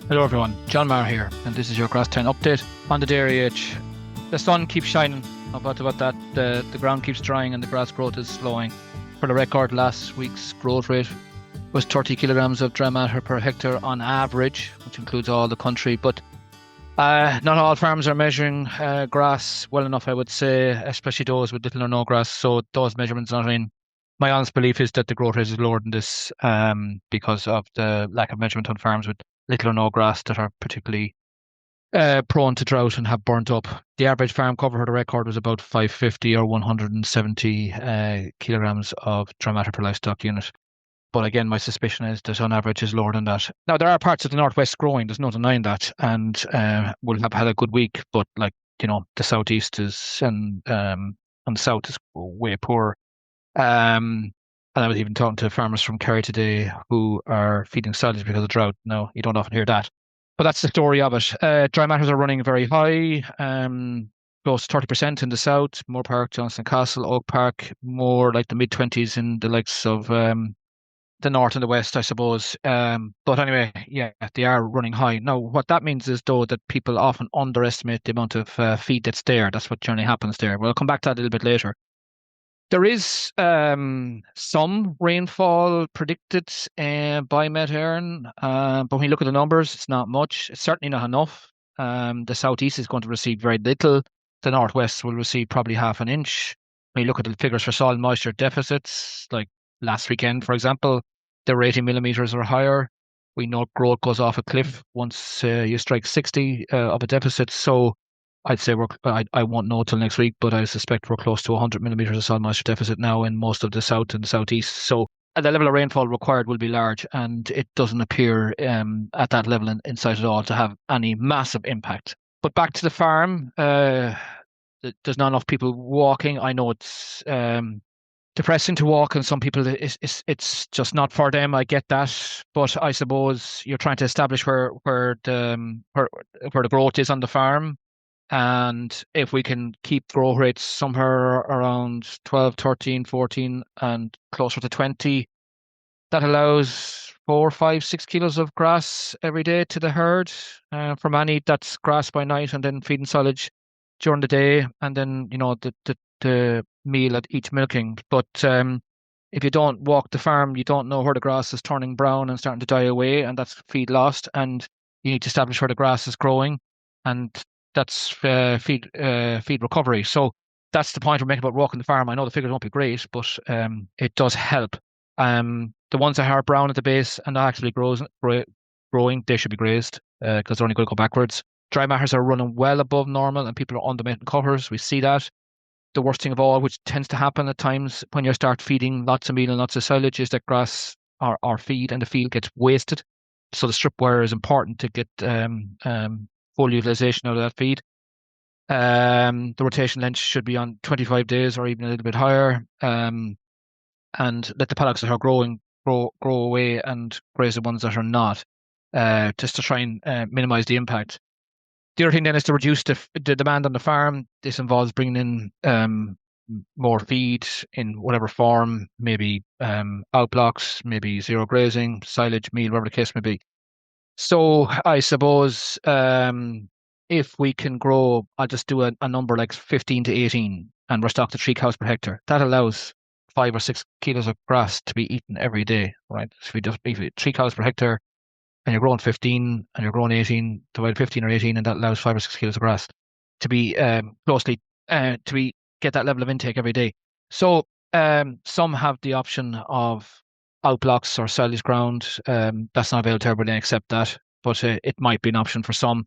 Hello everyone, John Maher here, and this is your Grass10 update on the dairy age. The sun keeps shining, about that. The ground keeps drying and the grass growth is slowing. For the record, last week's growth rate was 30 kilograms of dry matter per hectare on average, which includes all the country. But not all farms are measuring grass well enough, I would say, especially those with little or no grass. So those measurements are not in. My honest belief is that the growth rate is lower than this because of the lack of measurement on farms with little or no grass that are particularly prone to drought and have burnt up. The average farm cover for the record was about 550 or 170 kilograms of dry matter per livestock unit. But again, my suspicion is that on average is lower than that. Now, there are parts of the northwest growing, there's no denying that, and we'll have had a good week, but the southeast is, and the south is way poor. And I was even talking to farmers from Kerry today who are feeding silage because of drought. Now, you don't often hear that. But that's the story of it. Dry matters are running very high, close to 30% in the south, Moore Park, Johnston Castle, Oak Park, more like the mid-20s in the likes of the north and the west, I suppose. But anyway, yeah, they are running high. Now, what that means is, though, that people often underestimate the amount of feed that's there. That's what generally happens there. We'll come back to that a little bit later. There is some rainfall predicted by Maher, but when you look at the numbers, it's not much. It's certainly not enough. The southeast is going to receive very little. The northwest will receive probably half an inch. When you look at the figures for soil moisture deficits, like last weekend, for example, they were 80 millimeters or higher. We know growth goes off a cliff once you strike 60 of a deficit. So I'd say I won't know till next week, but I suspect we're close to 100 millimeters of soil moisture deficit now in most of the south and the southeast. So the level of rainfall required will be large, and it doesn't appear at that level in sight at all to have any massive impact. But back to the farm, there's not enough people walking. I know it's depressing to walk, and some people it's just not for them. I get that, but I suppose you're trying to establish where the growth is on the farm. And if we can keep growth rates somewhere around 12, 13, 14 and closer to 20, that allows 4, 5, 6 kilos of grass every day to the herd. For many, that's grass by night and then feeding silage during the day, and then, the meal at each milking. But if you don't walk the farm, you don't know where the grass is turning brown and starting to die away, and that's feed lost. And you need to establish where the grass is growing, and that's feed recovery. So that's the point we're making about walking the farm. I know the figures won't be great, but it does help. The ones that are brown at the base and not actually growing, they should be grazed because they're only going to go backwards. Dry matters are running well above normal, and people are undermating covers. We see that. The worst thing of all, which tends to happen at times when you start feeding lots of meal and lots of silage, is that grass or feed and the field gets wasted. So the strip wire is important to get full utilization out of that feed. The rotation length should be on 25 days or even a little bit higher. And let the paddocks that are growing grow away and graze the ones that are not, just to try and minimize the impact. The other thing then is to reduce the demand on the farm. This involves bringing in more feed in whatever form, maybe outblocks, maybe zero grazing, silage, meal, whatever the case may be. So I suppose if we can grow, I'll just do a number like 15 to 18, and we're stocked at 3 cows per hectare. That allows 5 or 6 kilos of grass to be eaten every day, right? So if you 3 cows per hectare, and you're growing 15 and you're growing 18, divide 15 or 18, and that allows 5 or 6 kilos of grass to be get that level of intake every day. So some have the option of outblocks or silage ground. That's not available to everybody, I accept that, but it might be an option for some.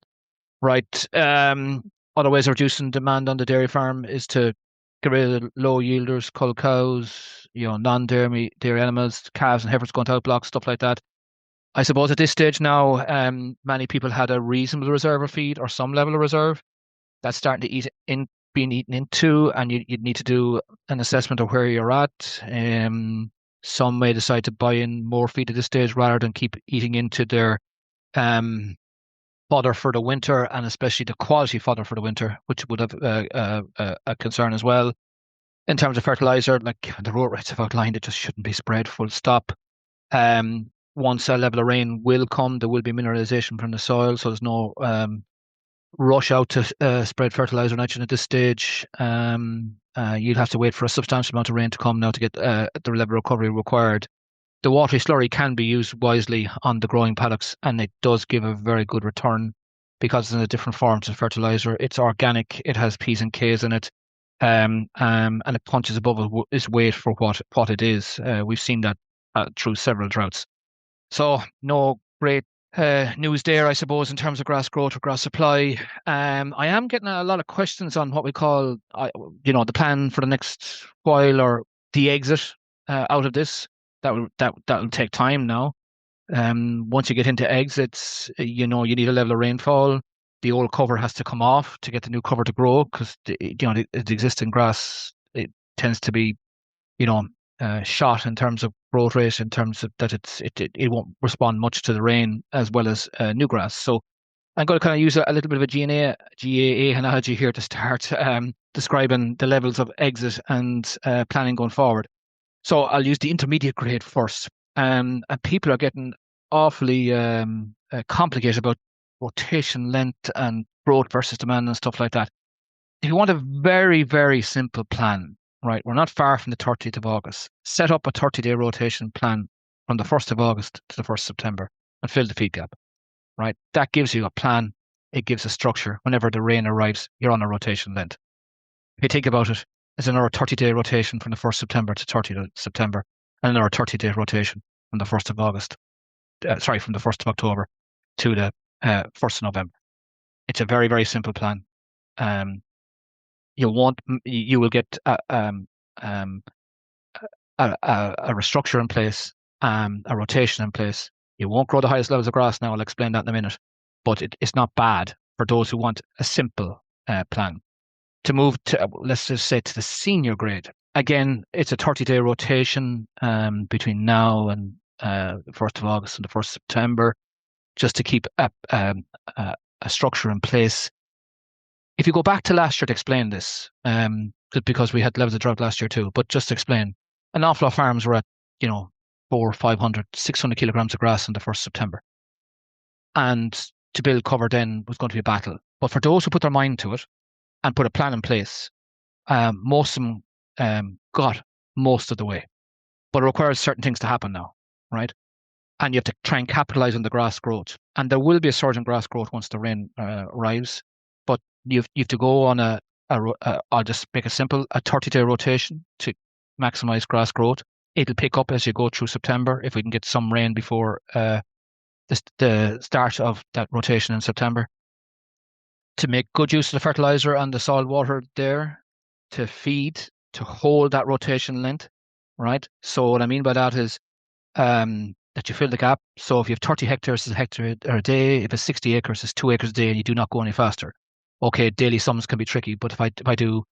Right. Other ways of reducing demand on the dairy farm is to get rid of the low yielders, cull cows, non-dairy animals, calves and heifers going to outblocks, stuff like that. I suppose at this stage now, many people had a reasonable reserve of feed or some level of reserve. That's starting to being eaten into, and you'd need to do an assessment of where you're at. Some may decide to buy in more feed at this stage rather than keep eating into their fodder for the winter, and especially the quality fodder for the winter, which would have a concern as well. In terms of fertiliser, like the road rates have outlined, it just shouldn't be spread full stop. once a level of rain will come, there will be mineralization from the soil, so there's no rush out to spread fertilizer nitrogen at this stage. You'd have to wait for a substantial amount of rain to come now to get the level of recovery required. The watery slurry can be used wisely on the growing paddocks, and it does give a very good return because it's in a different form to fertilizer. It's organic, it has P's and K's in it, and it punches above its weight for what it is. We've seen that through several droughts. So no great news there, I suppose, in terms of grass growth or grass supply. I am getting a lot of questions on what we call, the plan for the next while, or the exit out of this. That'll take time now. Once you get into exits, you need a level of rainfall. The old cover has to come off to get the new cover to grow, because the existing grass, it tends to be shot in terms of growth rate, in terms of that it won't respond much to the rain as well as new grass. So I'm going to kind of use a little bit of a GAA analogy here to start describing the levels of exit and planning going forward. So I'll use the intermediate grade first. And people are getting awfully complicated about rotation length and growth versus demand and stuff like that. If you want a very, very simple plan, right, we're not far from the 30th of August. Set up a 30-day rotation plan from the 1st of August to the 1st of September and fill the feed gap, right? That gives you a plan. It gives a structure. Whenever the rain arrives, you're on a rotation length. If you think about it, it's another 30-day rotation from the 1st of September to 30th of September, and another 30-day rotation from the 1st of August, from the 1st of October to the 1st of November. It's a very, very simple plan. You will get a restructure in place, a rotation in place. You won't grow the highest levels of grass now. I'll explain that in a minute, but it's not bad for those who want a simple plan. To move to, let's just say, to the senior grade. Again, it's a 30-day rotation between now and the 1st of August and the 1st of September, just to keep a structure in place. If you go back to last year to explain this, because we had levels of drought last year too, but just to explain, an awful lot of farms were at, 400, 500, 600 kilograms of grass on the 1st of September. And to build cover then was going to be a battle. But for those who put their mind to it and put a plan in place, most of them got most of the way. But it requires certain things to happen now, right? And you have to try and capitalize on the grass growth. And there will be a surge in grass growth once the rain arrives. But you have to go on I'll just make it simple, a 30-day rotation to maximize grass growth. It'll pick up as you go through September if we can get some rain before the start of that rotation in September. To make good use of the fertilizer and the soil water there, to feed, to hold that rotation length, right? So what I mean by that is that you fill the gap. So if you have 30 hectares, it's a hectare a day. If it's 60 acres, it's 2 acres a day, and you do not go any faster. Okay, daily sums can be tricky, but if I do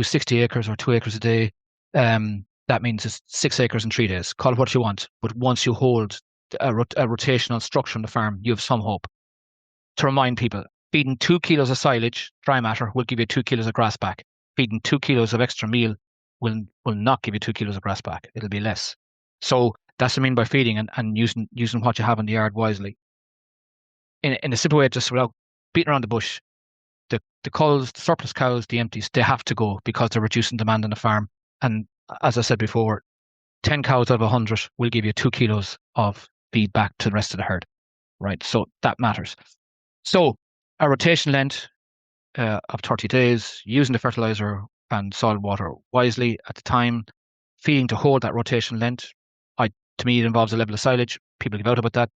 60 acres or 2 acres a day, that means it's 6 acres in 3 days. Call it what you want, but once you hold a rotational structure on the farm, you have some hope. To remind people, feeding 2 kilos of silage, dry matter, will give you 2 kilos of grass back. Feeding 2 kilos of extra meal will not give you 2 kilos of grass back. It'll be less. So that's what I mean by feeding and using what you have in the yard wisely. In a simple way, just without beating around the bush, the culls, the surplus cows, the empties, they have to go because they're reducing demand on the farm. And as I said before, 10 cows out of 100 will give you 2 kilos of feed back to the rest of the herd, right? So that matters. So a rotation length of 30 days, using the fertilizer and soil water wisely at the time, feeding to hold that rotation length. To me, it involves a level of silage. People give out about that.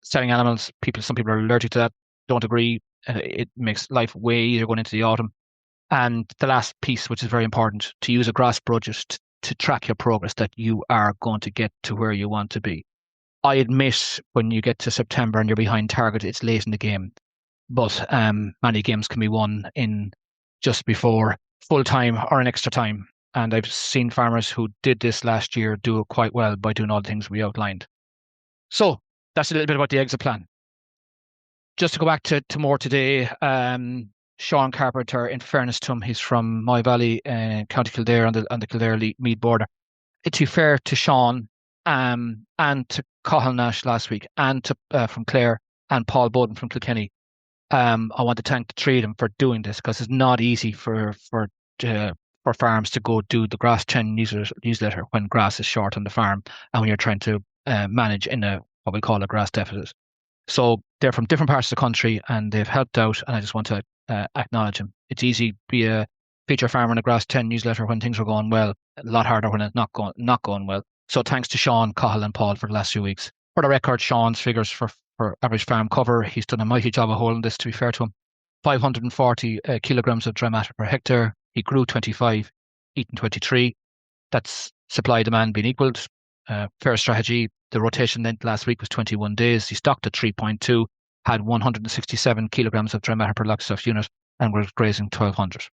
Selling animals, some people are allergic to that, don't agree. It makes life way easier going into the autumn. And the last piece, which is very important, to use a grass budget to track your progress, that you are going to get to where you want to be. I admit when you get to September and you're behind target, it's late in the game. But many games can be won in just before full time or an extra time. And I've seen farmers who did this last year do it quite well by doing all the things we outlined. So that's a little bit about the exit plan. Just to go back to more today, Sean Carpenter, in fairness to him, he's from my valley, County Kildare, on the Kildare Mead border. To be fair to Sean and to Cathal Nash last week, and from Clare, and Paul Bowden from Kilkenny. I want to thank the three of them for doing this, because it's not easy for farms to go do the Grass10 newsletter when grass is short on the farm and when you're trying to manage in what we call a grass deficit. So they're from different parts of the country and they've helped out, and I just want to acknowledge them. It's easy to be a feature farmer in a Grass10 newsletter when things are going well, a lot harder when it's not going well. So thanks to Sean, Cathal and Paul for the last few weeks. For the record, Sean's figures for average farm cover, he's done a mighty job of holding this, to be fair to him. 540 kilograms of dry matter per hectare. He grew 25, eaten 23. That's supply demand being equaled. Fair strategy. The rotation length last week was 21 days. He stocked at 3.2, had 167 kilograms of dry matter per livestock unit, and was grazing 1,200.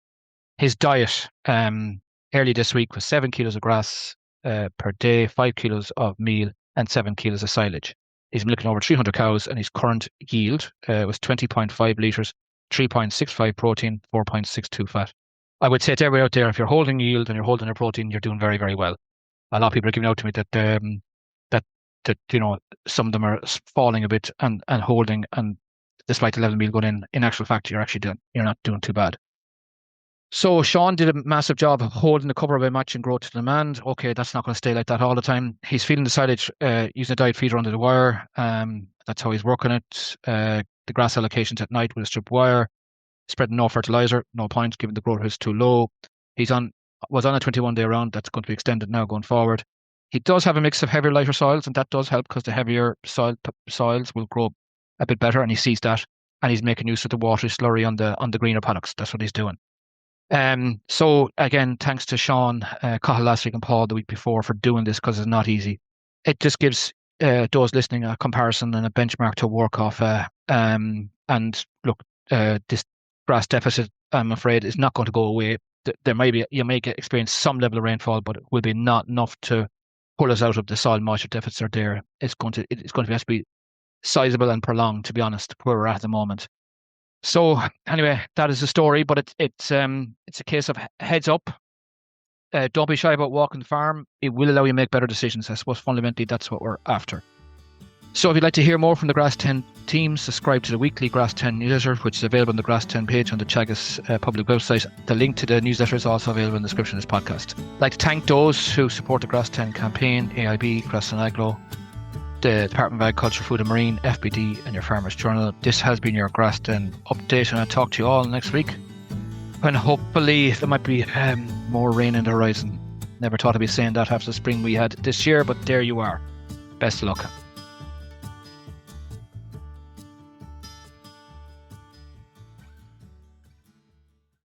His diet early this week was 7 kilos of grass per day, 5 kilos of meal, and 7 kilos of silage. He's milking over 300 cows, and his current yield was 20.5 litres, 3.65 protein, 4.62 fat. I would say to everybody out there, if you're holding yield and you're holding your protein, you're doing very, very well. A lot of people are giving out to me that some of them are falling a bit and holding, and despite the level of meal going in actual fact, you're not doing too bad. So Sean did a massive job of holding the cover by matching growth to demand. Okay, that's not going to stay like that all the time. He's feeding the silage using a diet feeder under the wire. That's how he's working it. The grass allocations at night with a strip wire. Spreading no fertiliser, no point, given the growth is too low. Was on a 21-day round. That's going to be extended now going forward. He does have a mix of heavier, lighter soils, and that does help, because the heavier soils will grow a bit better, and he sees that, and he's making use of the watery slurry on the greener paddocks. That's what he's doing. So again, thanks to Sean, Cathal last week and Paul the week before for doing this, because it's not easy. It just gives those listening a comparison and a benchmark to work off. And look, this grass deficit, I'm afraid, is not going to go away. You may experience some level of rainfall, but it will be not enough to pull us out of the soil moisture deficits are there. It's going to have to be sizable and prolonged, to be honest, where we're at the moment. So anyway, that is the story, but it's a case of heads up. Don't be shy about walking the farm. It will allow you to make better decisions. I suppose fundamentally that's what we're after. So if you'd like to hear more from the Grass10 team, subscribe to the weekly Grass10 newsletter, which is available on the Grass10 page on the Teagasc public website. The link to the newsletter is also available in the description of this podcast. I'd like to thank those who support the Grass10 campaign: AIB, Grass10 Agro, the Department of Agriculture, Food and Marine, FBD, and your Farmers Journal. This has been your Grass10 update, and I'll talk to you all next week, when hopefully there might be more rain in the horizon. Never thought I'd be saying that after the spring we had this year, but there you are. Best of luck.